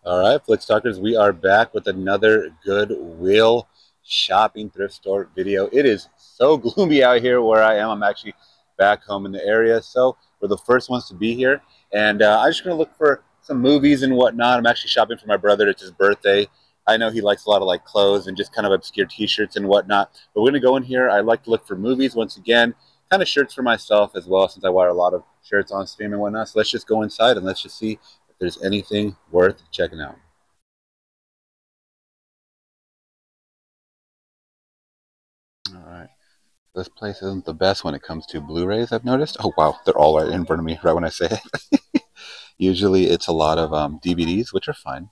All right, Flick Stalkers, we are back with another Goodwill shopping thrift store video. It is so gloomy out here where I am. I'm actually back home in the area, so we're the first ones to be here. And I'm just going to look for some movies and whatnot. I'm actually shopping for my brother. It's his birthday. I know he likes a lot of like clothes and just kind of obscure t-shirts and whatnot. But we're going to go in here. I like to look for movies once again, kind of shirts for myself as well, since I wear a lot of shirts on stream and whatnot. So let's just go inside and let's just see if there's anything worth checking out. All right. This place isn't the best when it comes to Blu-rays, I've noticed. Oh, wow. They're all right in front of me right when I say it. Usually it's a lot of DVDs, which are fine,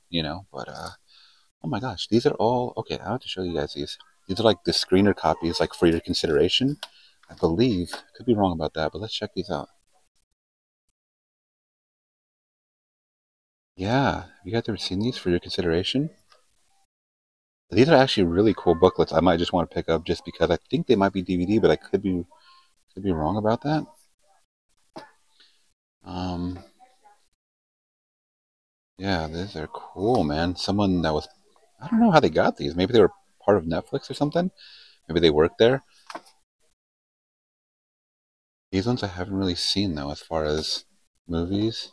but oh my gosh, these are all, okay, I have to show you guys these. These are like the screener copies, like for your consideration. I believe, could be wrong about that, but let's check these out. Yeah, have you guys ever seen these for your consideration? These are actually really cool booklets. I might just want to pick up just because I think they might be DVD, but I could be wrong about that. Um, yeah, these are cool, man. Someone that was, I don't know how they got these. Maybe they were part of Netflix or something. Maybe they worked there. These ones I haven't really seen though, as far as movies.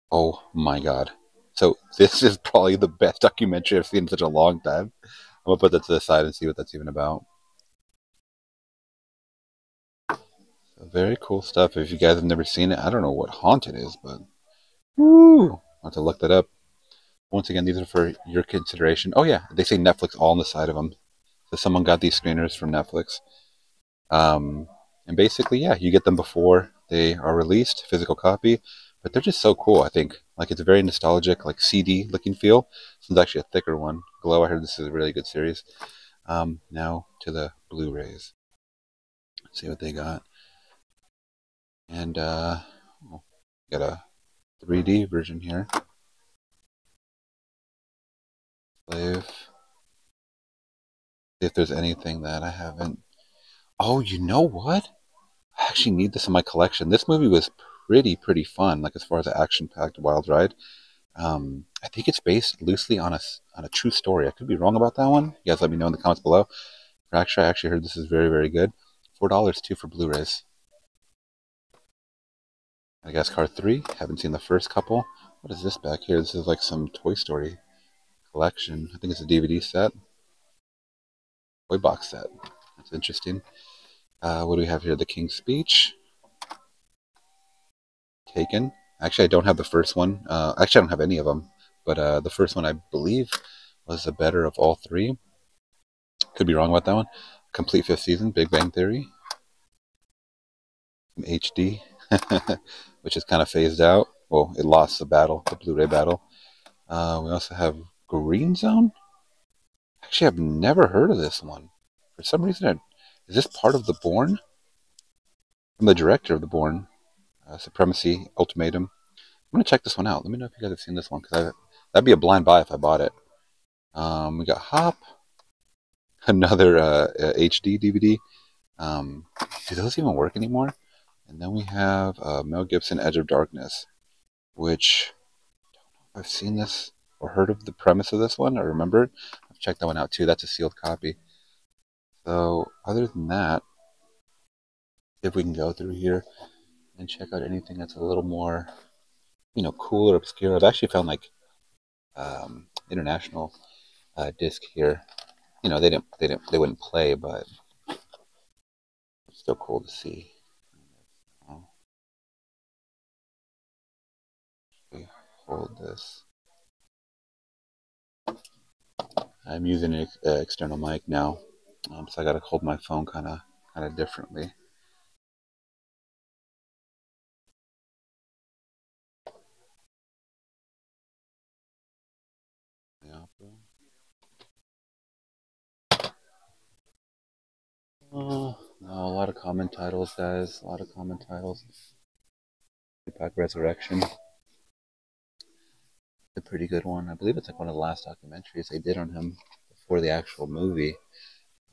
Oh my God. So this is probably the best documentary I've seen in such a long time. I'm gonna put that to the side and see what that's even about. So very cool stuff. If you guys have never seen it, I don't know what Haunted is, but woo, I'll have to look that up. Once again, these are for your consideration. Oh yeah, they say Netflix all on the side of them. So someone got these screeners from Netflix. Um, and basically, yeah, you get them before they are released, physical copy. But they're just so cool, I think. Like, it's a very nostalgic, like CD looking feel. This one's actually a thicker one. Glow, I heard this is a really good series. Now to the Blu-rays. Let's see what they got. And got a 3D version here. Slave. See if there's anything that I haven't. Oh, you know what? I actually need this in my collection. This movie was pretty fun, like as far as an action-packed wild ride. I think it's based loosely on a true story. I could be wrong about that one. You guys let me know in the comments below. Actually, I actually heard this is very good. $4 too for Blu-rays. Madagascar 3. Haven't seen the first couple. What is this back here? This is like some Toy Story collection. I think it's a DVD set. Toy box set. That's interesting. What do we have here? The King's Speech. Taken. Actually, I don't have the first one. Actually, I don't have any of them. But the first one, I believe, was the better of all three. Could be wrong about that one. Complete fifth season, Big Bang Theory. From HD, which is kind of phased out. Well, it lost the battle, the Blu-ray battle. We also have Green Zone. Actually, I've never heard of this one. For some reason, is this part of The Bourne? I'm the director of The Bourne. Supremacy, Ultimatum. I'm going to check this one out. Let me know if you guys have seen this one, because that'd be a blind buy if I bought it. We got Hop. Another HD DVD. Do those even work anymore? And then we have Mel Gibson, Edge of Darkness, which I've seen this or heard of the premise of this one. I remember. I've checked that one out too. That's a sealed copy. So other than that, if we can go through here and check out anything that's a little more, cool or obscure. I've actually found like international disc here. They wouldn't play, but it's still cool to see. Hold this. I'm using an external mic now, so I got to hold my phone kind of differently. Oh, no, a lot of common titles, guys. A lot of common titles. Tupac Resurrection. A pretty good one. I believe it's like one of the last documentaries they did on him before the actual movie.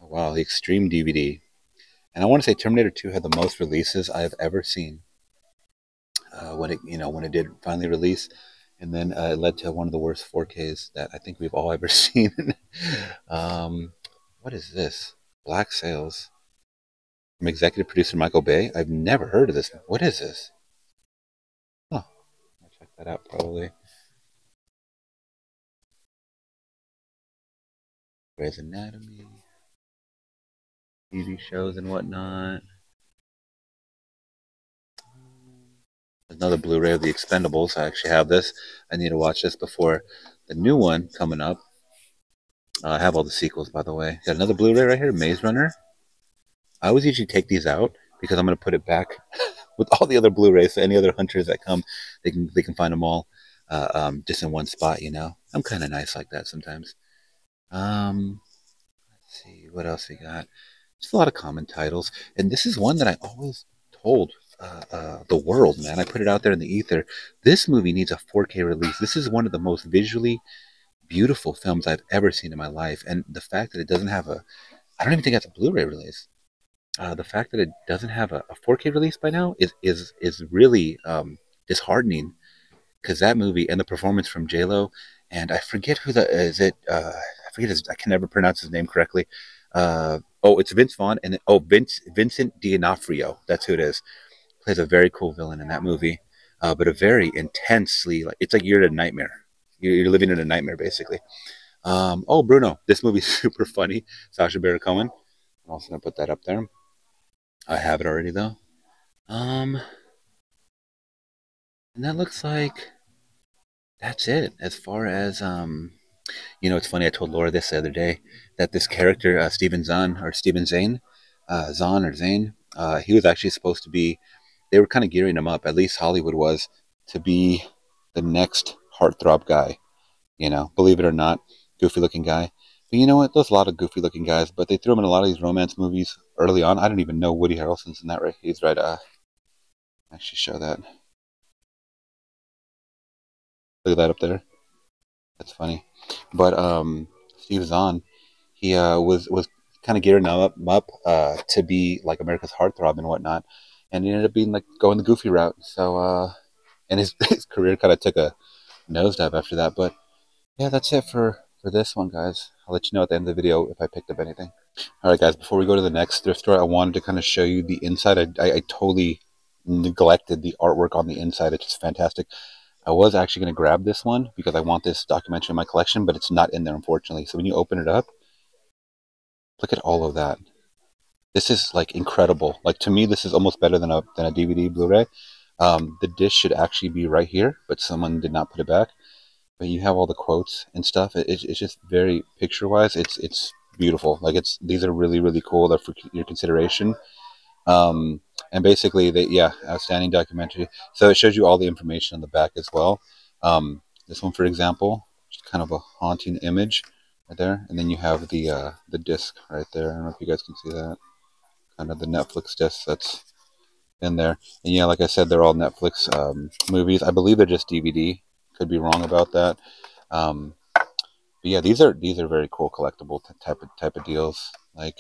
Oh, wow, the Extreme DVD. And I want to say Terminator 2 had the most releases I have ever seen. When it did finally release, And then it led to one of the worst 4Ks that I think we've all ever seen. What is this? Black Sails. From executive producer Michael Bay. I've never heard of this. What is this? Huh. I'll check that out probably. Grey's Anatomy. TV shows and whatnot. Another Blu-ray of The Expendables. I actually have this. I need to watch this before the new one coming up. I have all the sequels, by the way. Got another Blu-ray right here, Maze Runner. I always usually take these out because I'm going to put it back with all the other Blu-rays. So any other hunters that come, they can find them all just in one spot. You know, I'm kind of nice like that sometimes. Let's see what else we got. Just a lot of common titles, and this is one that I always told the world, man. I put it out there in the ether. This movie needs a 4K release. This is one of the most visually beautiful films I've ever seen in my life, and the fact that it doesn't have I don't even think it's a Blu-ray release. The fact that it doesn't have a 4K release by now is really disheartening, because that movie and the performance from J-Lo, and I forget who the is it. I forget I can never pronounce his name correctly. Oh, it's Vince Vaughn and Vincent D'Onofrio. That's who it is. Plays a very cool villain in that movie, but a very intensely, like, it's like you're in a nightmare. You're living in a nightmare basically. Oh, Bruno, this movie's super funny. Sacha Baron Cohen. I'm also gonna put that up there. I have it already though. And that looks like that's it as far as You know, it's funny. I told Laura this the other day that this character, Steven Zahn or Steven Zane, Zahn or Zane, he was actually supposed to be. They were kind of gearing him up. At least Hollywood was, to be the next heartthrob guy. You know, believe it or not, goofy looking guy. But you know what? There's a lot of goofy looking guys, but they threw him in a lot of these romance movies early on. I don't even know Woody Harrelson's in that. Right? He's right. Actually, show that. Look at that up there. That's funny. But Steve Zahn, he was kind of gearing up to be like America's heartthrob and whatnot, and he ended up being like going the goofy route. So and his his career kind of took a nosedive after that. But yeah, that's it for this one, guys. I'll let you know at the end of the video if I picked up anything. All right, guys. Before we go to the next thrift store, I wanted to kind of show you the inside. I totally neglected the artwork on the inside. It's just fantastic. I was actually going to grab this one because I want this documentary in my collection, but it's not in there, unfortunately. So when you open it up, look at all of that. This is like incredible. Like, to me, this is almost better than a DVD Blu-ray. The disc should actually be right here, but someone did not put it back. But you have all the quotes and stuff. It's just very picture-wise. It's beautiful. Like, these are really, really cool. They're for your consideration. And basically, outstanding documentary. So it shows you all the information on the back as well. This one, for example, just kind of a haunting image right there, and then you have the disc right there. I don't know if you guys can see that. Kind of the Netflix disc that's in there. And yeah, like I said, they're all Netflix movies. I believe they're just DVD. Could be wrong about that. But yeah, these are very cool collectible type of deals. Like.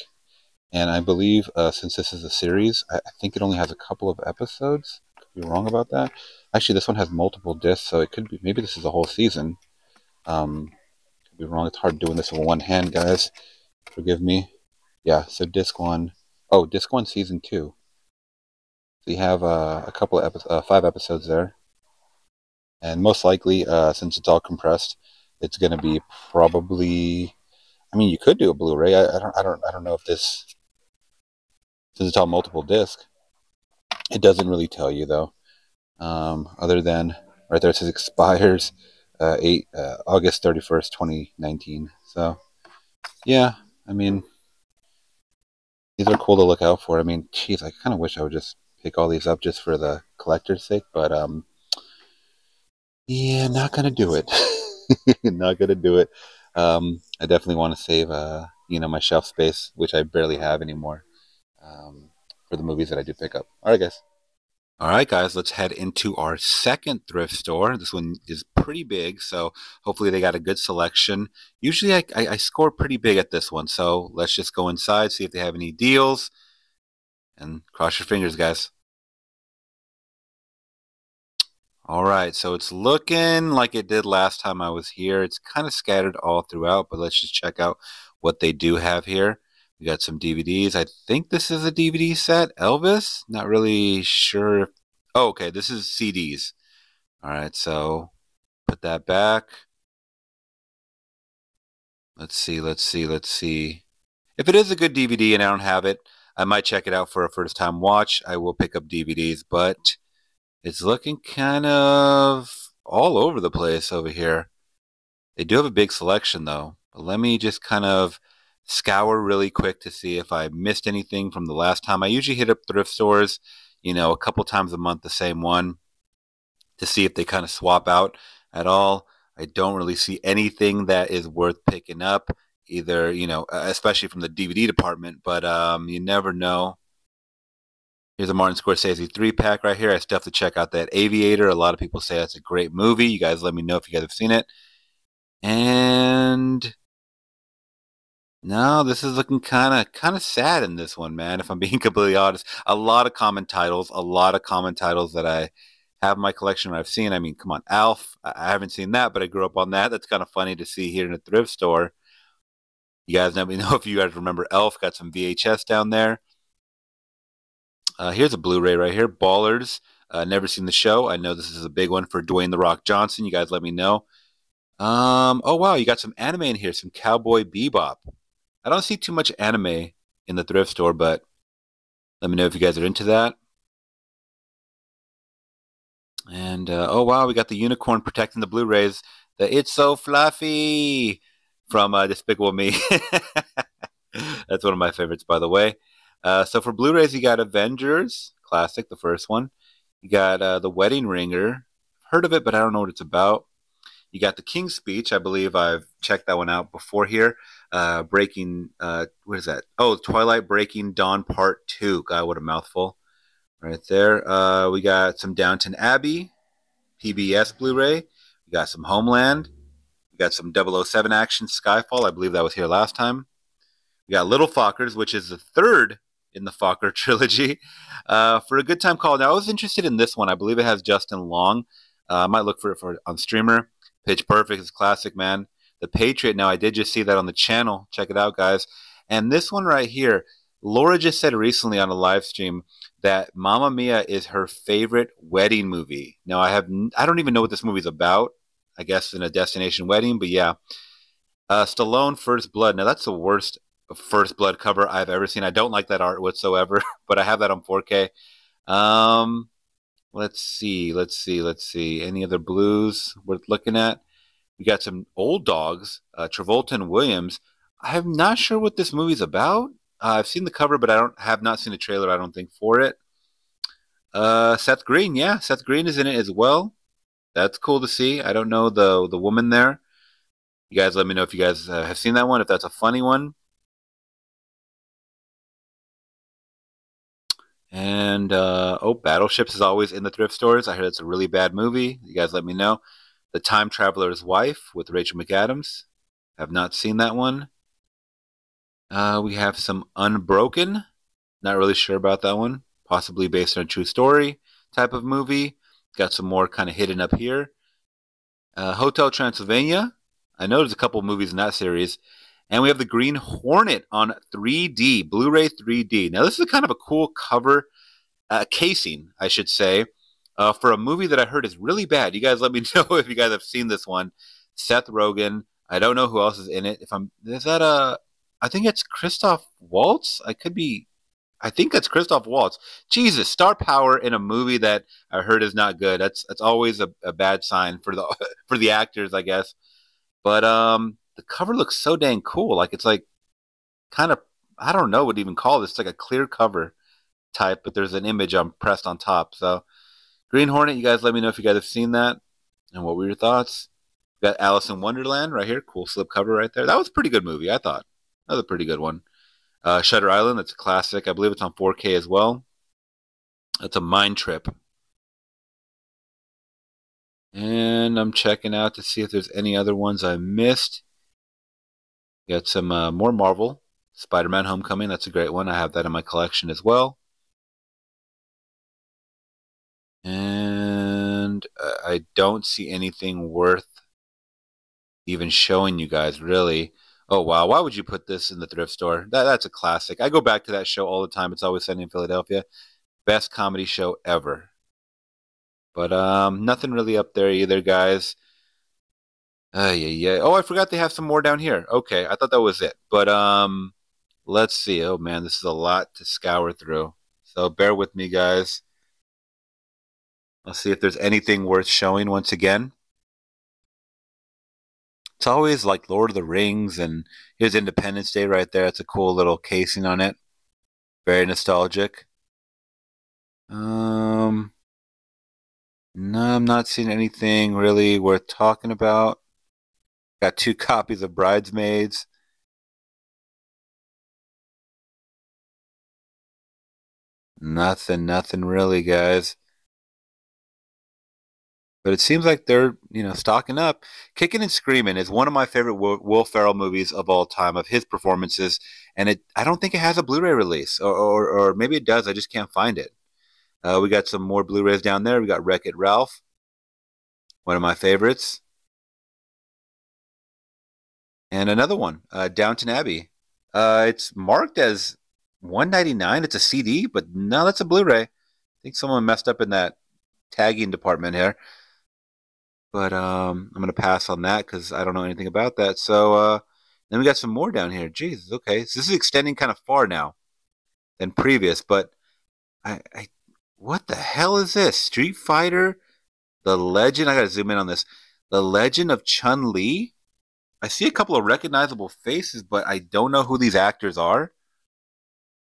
And I believe, since this is a series, I think it only has a couple of episodes. Could be wrong about that. Actually, this one has multiple discs, so it could be, maybe this is a whole season. Could be wrong. It's hard doing this with one hand, guys. Forgive me. Yeah, so disc one. Oh, disc one, season 2. So you have a couple of 5 episodes there. And most likely, since it's all compressed, it's going to be probably. I mean, you could do a Blu-ray. I don't know if this. Since it's on multiple discs, it doesn't really tell you though. Other than right there, it says expires August 31st, 2019. So yeah, I mean, these are cool to look out for. I mean, geez, I kind of wish I would just pick all these up just for the collector's sake, but yeah, not gonna do it. Not gonna do it. I definitely want to save my shelf space, which I barely have anymore, for the movies that I do pick up. All right, guys. All right, guys, let's head into our second thrift store. This one is pretty big, so hopefully they got a good selection. Usually I score pretty big at this one, so let's just go inside, see if they have any deals, and cross your fingers, guys. All right, so it's looking like it did last time I was here. It's kind of scattered all throughout, but let's just check out what they do have here. We got some DVDs. I think this is a DVD set. Elvis? Not really sure. Oh, okay, this is CDs. All right, so put that back. Let's see, let's see, let's see. If it is a good DVD and I don't have it, I might check it out for a first time watch. I will pick up DVDs, but it's looking kind of all over the place over here. They do have a big selection though. But let me just kind of scour really quick to see if I missed anything from the last time. I usually hit up thrift stores, a couple times a month, the same one, to see if they kind of swap out at all. I don't really see anything that is worth picking up, either, especially from the DVD department, but you never know. Here's a Martin Scorsese 3-pack right here. I still have to check out that Aviator. A lot of people say that's a great movie. You guys let me know if you guys have seen it. And no, this is looking kind of sad in this one, man, if I'm being completely honest. A lot of common titles, that I have in my collection I've seen. I mean, come on, Alf. I haven't seen that, but I grew up on that. That's kind of funny to see here in a thrift store. You guys let me know if you guys remember Elf. Got some VHS down there. Here's a Blu-ray right here, Ballers. Never seen the show. I know this is a big one for Dwayne The Rock Johnson. You guys let me know. Oh wow, you got some anime in here, some Cowboy Bebop. I don't see too much anime in the thrift store, but let me know if you guys are into that. And oh wow, we got the unicorn protecting the Blu-rays. The It's So Fluffy from Despicable Me. That's one of my favorites, by the way. So for Blu-rays, you got Avengers, classic, the first one. You got The Wedding Ringer. Heard of it, but I don't know what it's about. You got The King's Speech. I believe I've checked that one out before here. What is that? Oh, Twilight Breaking Dawn Part 2. God, what a mouthful. Right there. We got some Downton Abbey, PBS Blu-ray. We got some Homeland. We got some 007 action, Skyfall. I believe that was here last time. We got Little Fockers, which is the third in the Fokker trilogy. For a good time call. Now, I was interested in this one. I believe it has Justin Long. I might look for it on streamer. Pitch Perfect is classic, man. The Patriot. Now, I did just see that on the channel. Check it out, guys. And this one right here, Laura just said recently on a live stream that Mamma Mia is her favorite wedding movie. Now, I don't even know what this movie's about. I guess in a destination wedding, but yeah. Stallone First Blood. Now, that's the worst First Blood cover I've ever seen. I don't like that art whatsoever, but I have that on 4K. Let's see. Any other blues worth looking at? We got some old dogs, Travolta and Williams. I'm not sure what this movie's about. I've seen the cover, but I have not seen the trailer, I don't think, for it. Seth Green, yeah, Seth Green is in it as well. That's cool to see. I don't know the woman there. You guys let me know if you guys have seen that one, if that's a funny one. And Battleships is always in the thrift stores. I heard it's a really bad movie. You guys let me know. The Time Traveler's Wife with Rachel McAdams. Have not seen that one. We have some Unbroken. Not really sure about that one. Possibly based on a true story type of movie. Got some more kind of hidden up here. Hotel Transylvania. I know there's a couple movies in that series. And we have the Green Hornet on 3D, Blu-ray 3D. Now, this is kind of a cool cover, casing, I should say, for a movie that I heard is really bad. You guys let me know if you guys have seen this one. Seth Rogen. I don't know who else is in it. I think it's Christoph Waltz. I think that's Christoph Waltz. Jesus, star power in a movie that I heard is not good. That's always a bad sign for the for the actors, I guess. But the cover looks so dang cool. Like it's like kind of, I don't know what to even call this. It's like a clear cover type, but there's an image pressed on top. So Green Hornet, you guys let me know if you guys have seen that and what were your thoughts. Got Alice in Wonderland right here. Cool slip cover right there. That was a pretty good movie, I thought. That was a pretty good one. Shutter Island, that's a classic. I believe it's on 4K as well. That's a mind trip. And I'm checking out to see if there's any other ones I missed. Got some more Marvel. Spider-Man Homecoming, that's a great one. I have that in my collection as well. And around. I don't see anything worth even showing you guys, really. Oh, wow. Why would you put this in the thrift store? That's a classic. I go back to that show all the time. It's Always Sunny in Philadelphia. Best comedy show ever. But nothing really up there either, guys. Yeah. Oh, I forgot they have some more down here. Okay, I thought that was it. But let's see. Oh man, this is a lot to scour through. So bear with me, guys. I'll see if there's anything worth showing once again. It's always like Lord of the Rings, and here's Independence Day right there. It's a cool little casing on it. Very nostalgic. No, I'm not seeing anything really worth talking about. Got 2 copies of Bridesmaids. Nothing really, guys. But it seems like they're, stocking up. Kicking and Screaming is one of my favorite Will Ferrell movies of all time, of his performances, and I don't think it has a Blu-ray release, or maybe it does. I just can't find it. We got some more Blu-rays down there. We got Wreck-It Ralph, one of my favorites, and another one, Downton Abbey. It's marked as $1.99. It's a CD, but no, that's a Blu-ray. I think someone messed up in that tagging department here. But I'm going to pass on that because I don't know anything about that. So then we got some more down here. Jesus, okay. So this is extending kind of far now than previous. But what the hell is this? Street Fighter, The Legend. I got to zoom in on this. The Legend of Chun-Li. I see a couple of recognizable faces, but I don't know who these actors are.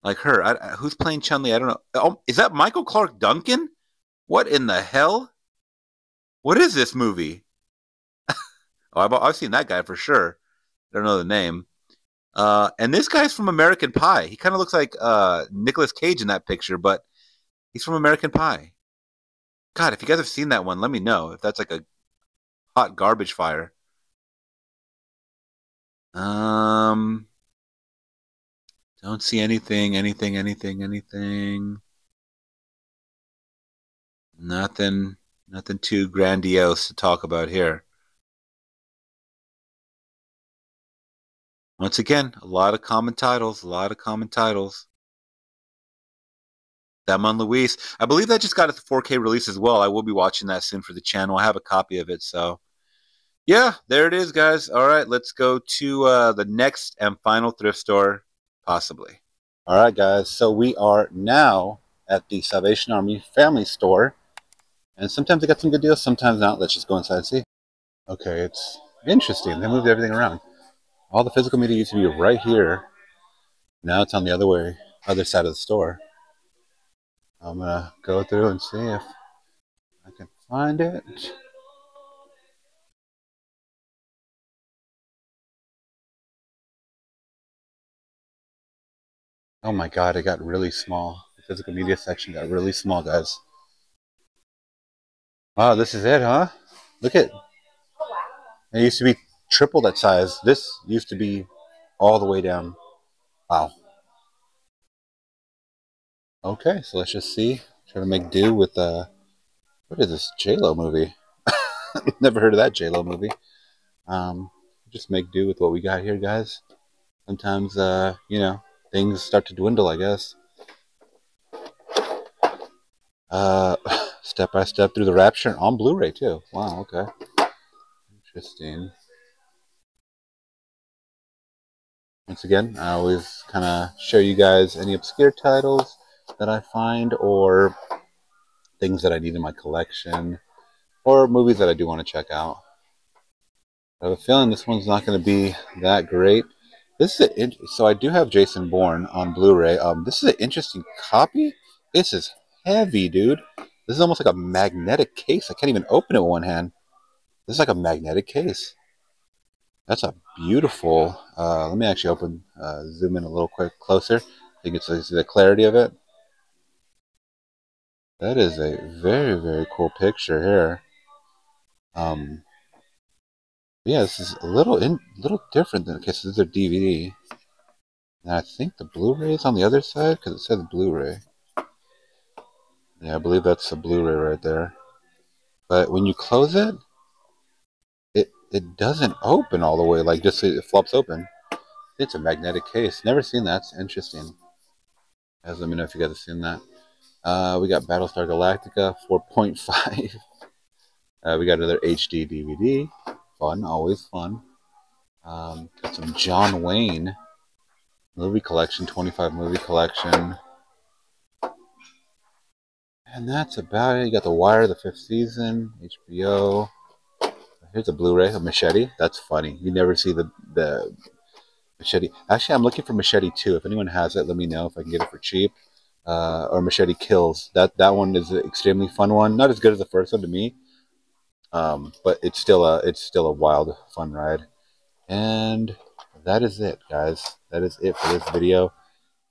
Like her. Who's playing Chun-Li? I don't know. Oh, is that Michael Clarke Duncan? What in the hell? What is this movie? Oh, I've seen that guy for sure. I don't know the name. And this guy's from American Pie. He kind of looks like Nicolas Cage in that picture, but he's from American Pie. God, if you guys have seen that one, let me know if that's like a hot garbage fire. Don't see anything. Nothing too grandiose to talk about here. Once again, a lot of common titles. Thelma and Louise. I believe that just got a 4K release as well. I will be watching that soon for the channel. I have a copy of it, so yeah, there it is, guys. All right, let's go to the next and final thrift store, possibly. All right, guys. So we are now at the Salvation Army Family Store, and sometimes they got some good deals, sometimes not. Let's just go inside and see. Okay, it's interesting. They moved everything around. All the physical media used to be right here. Now it's on the other side of the store. I'm gonna go through and see if I can find it. Oh my god, it got really small. The physical media section got really small, guys. Wow, this is it, huh? Look at it. It used to be triple that size. This used to be all the way down. Wow. Okay, so let's just see. Try to make do with what is this J-Lo movie? Never heard of that J-Lo movie. Just make do with what we got here, guys. Sometimes things start to dwindle, I guess. Step by step through the Rapture on Blu-ray too. Wow, okay. Interesting. Once again, I always kind of show you guys any obscure titles that I find, or things that I need in my collection, or movies that I do want to check out. I have a feeling this one's not going to be that great. So I do have Jason Bourne on Blu-ray. This is an interesting copy. This is heavy, dude. This is almost like a magnetic case. I can't even open it with one hand. This is like a magnetic case. That's a beautiful. Let me actually zoom in a little quick closer. I think it's the clarity of it. That is a very, very cool picture here. Yeah, this is a little different than, okay, so this is a DVD. And I think the Blu-ray is on the other side because it says Blu-ray. Yeah, I believe that's a Blu-ray right there. but when you close it, it doesn't open all the way. Like, just it flops open. It's a magnetic case. Never seen that. It's interesting. Guys, let me know if you guys have seen that. We got Battlestar Galactica 4.5. We got another HD DVD. Fun, always fun. Got some John Wayne movie collection, 25 movie collection. And that's about it. You got The Wire, the 5th season, HBO. Here's a Blu-ray, a Machete. That's funny. You never see the Machete. Actually, I'm looking for Machete 2. If anyone has it, let me know if I can get it for cheap. Or Machete Kills. That one is an extremely fun one. Not as good as the first one to me, but it's still a wild, fun ride. And that is it, guys. That is it for this video.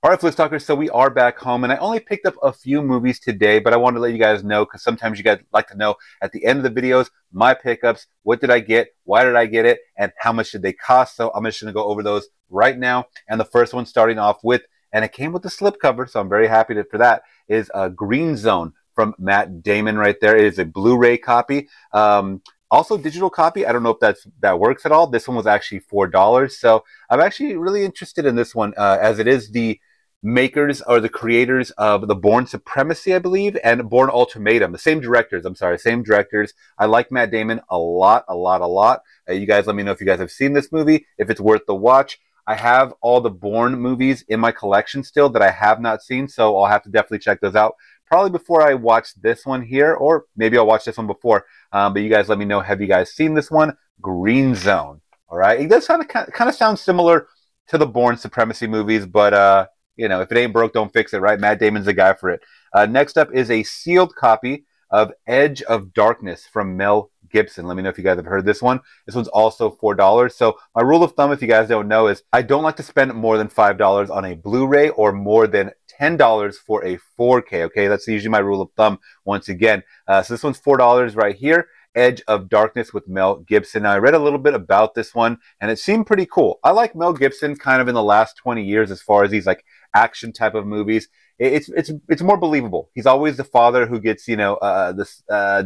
All right, Flick Talkers, so we are back home, and I only picked up a few movies today, but I wanted to let you guys know, because sometimes you guys like to know at the end of the videos, my pickups, what did I get, why did I get it, and how much did they cost. So I'm just going to go over those right now. And the first one starting off with, and it came with the slipcover, so I'm very happy for that, is Green Zone from Matt Damon right there. It is a Blu-ray copy. Also, digital copy. I don't know if that works at all. This one was actually $4, so I'm actually really interested in this one, as it is the makers or the creators of the Bourne Supremacy, I believe, and Bourne Ultimatum. The same directors. I'm sorry, same directors. I like Matt Damon a lot. You guys let me know if you guys have seen this movie, if it's worth the watch. I have all the Bourne movies in my collection still that I have not seen, so I'll have to definitely check those out. Probably before I watch this one here, or maybe I'll watch this one before. But you guys let me know, have you guys seen this one? Green Zone. All right. It does kind of sound similar to the Bourne Supremacy movies, but you know, if it ain't broke, don't fix it, right? Matt Damon's the guy for it. Next up is a sealed copy of Edge of Darkness from Mel Gibson. Let me know if you guys have heard this one. This one's also $4. So my rule of thumb, if you guys don't know, is I don't like to spend more than $5 on a Blu-ray or more than $10 for a 4K, okay? That's usually my rule of thumb once again. So this one's $4 right here. Edge of Darkness with Mel Gibson. Now, I read a little bit about this one, and it seemed pretty cool. I like Mel Gibson kind of in the last 20 years as far as these like action type of movies. It's more believable. He's always the father who gets, you know, this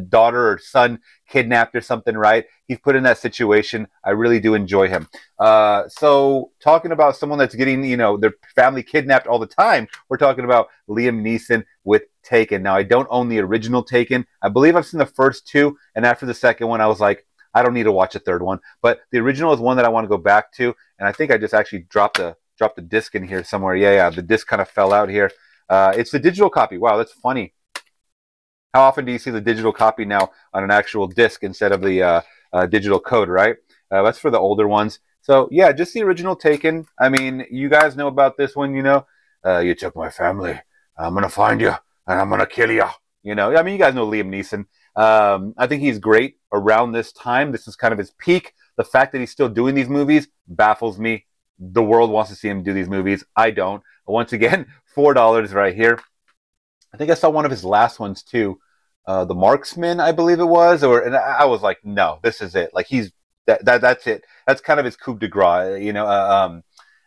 daughter or son kidnapped or something, right? He's put in that situation. I really do enjoy him. So talking about someone that's getting, you know, their family kidnapped all the time, we're talking about Liam Neeson with Taken. Now, I don't own the original Taken. I believe I've seen the first two, and after the second one, I was like, I don't need to watch a third one. But the original is one that I want to go back to, and I think I just actually dropped the disc in here somewhere. Yeah, the disc kind of fell out here. It's the digital copy. Wow, that's funny. How often do you see the digital copy now on an actual disc instead of the digital code, right? That's for the older ones. So, yeah, just the original Taken. I mean, you guys know about this one, you know. You took my family. I'm going to find you, and I'm going to kill you. You know, I mean, you guys know Liam Neeson. I think he's great around this time. This is kind of his peak. The fact that he's still doing these movies baffles me. The world wants to see him do these movies. I don't. Once again, $4 right here. I think I saw one of his last ones too. The Marksman, I believe it was. And I was like, no, this is it. Like that's it. That's kind of his coup de grace. You know,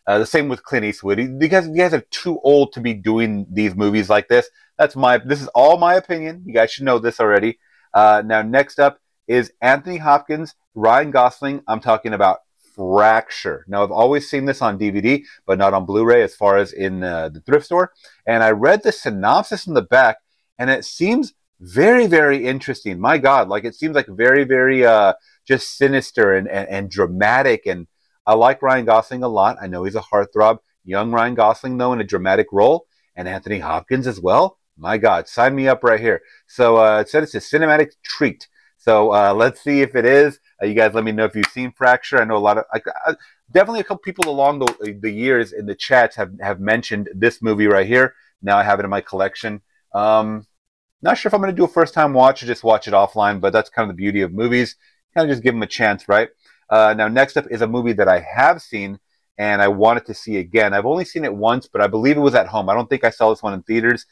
the same with Clint Eastwood. Because you guys are too old to be doing these movies like this. This is all my opinion. You guys should know this already. Now, next up is Anthony Hopkins, Ryan Gosling. I'm talking about Fracture. Now, I've always seen this on DVD, but not on Blu-ray as far as in the thrift store. And I read the synopsis in the back, and it seems very, very interesting. My God, like it seems like very, very just sinister and dramatic. And I like Ryan Gosling a lot. I know he's a heartthrob. Young Ryan Gosling, though, in a dramatic role. And Anthony Hopkins as well. My God, sign me up right here. So it said it's a cinematic treat. So let's see if it is. You guys let me know if you've seen Fracture. I know a lot of, definitely a couple people along the years in the chats have mentioned this movie right here. Now I have it in my collection. Not sure if I'm going to do a first-time watch or just watch it offline, but that's kind of the beauty of movies. Kind of just give them a chance, right? Now, next up is a movie that I have seen, and I wanted to see again. I've only seen it once, but I believe it was at home. I don't think I saw this one in theaters.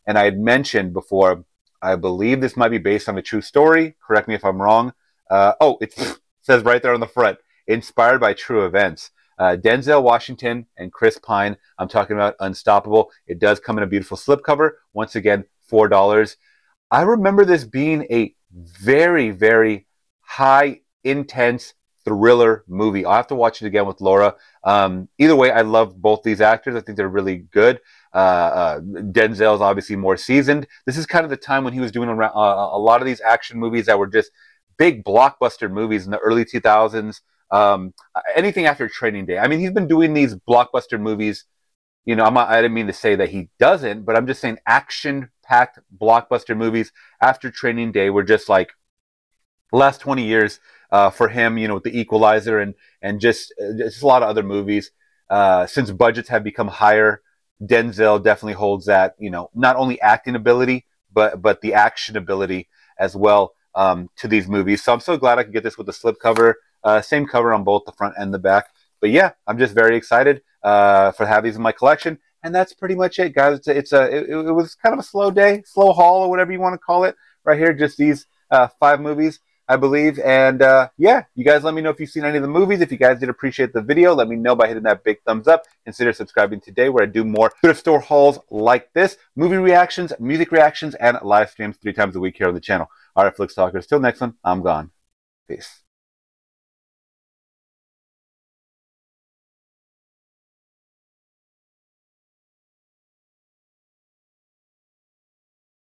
And I had mentioned before, I believe this might be based on a true story. Correct me if I'm wrong. It says right there on the front, inspired by true events. Denzel Washington and Chris Pine. I'm talking about Unstoppable. It does come in a beautiful slipcover. Once again, $4. I remember this being a very, very high, intense thriller movie. I'll have to watch it again with Laura. Either way, I love both these actors. I think they're really good. Denzel's obviously more seasoned. This is kind of the time when he was doing a lot of these action movies that were just big blockbuster movies in the early 2000s. Anything after Training Day. I mean, he's been doing these blockbuster movies. You know, I didn't mean to say that he doesn't, but I'm just saying action-packed blockbuster movies after Training Day were just like the last 20 years for him, you know, with The Equalizer and just a lot of other movies. Since budgets have become higher, Denzel definitely holds that, you know, not only acting ability, but the action ability as well to these movies. So I'm so glad I could get this with the slipcover. Same cover on both the front and the back. But yeah, I'm just very excited for to have these in my collection. And that's pretty much it, guys. It was kind of a slow day, slow haul, or whatever you want to call it. Right here, just these 5 movies, I believe. And yeah, you guys let me know if you've seen any of the movies. If you guys did appreciate the video, let me know by hitting that big thumbs up. Consider subscribing today, where I do more thrift store hauls like this, movie reactions, music reactions, and live streams 3 times a week here on the channel. All right, Flix Talkers, till next one, I'm gone. Peace.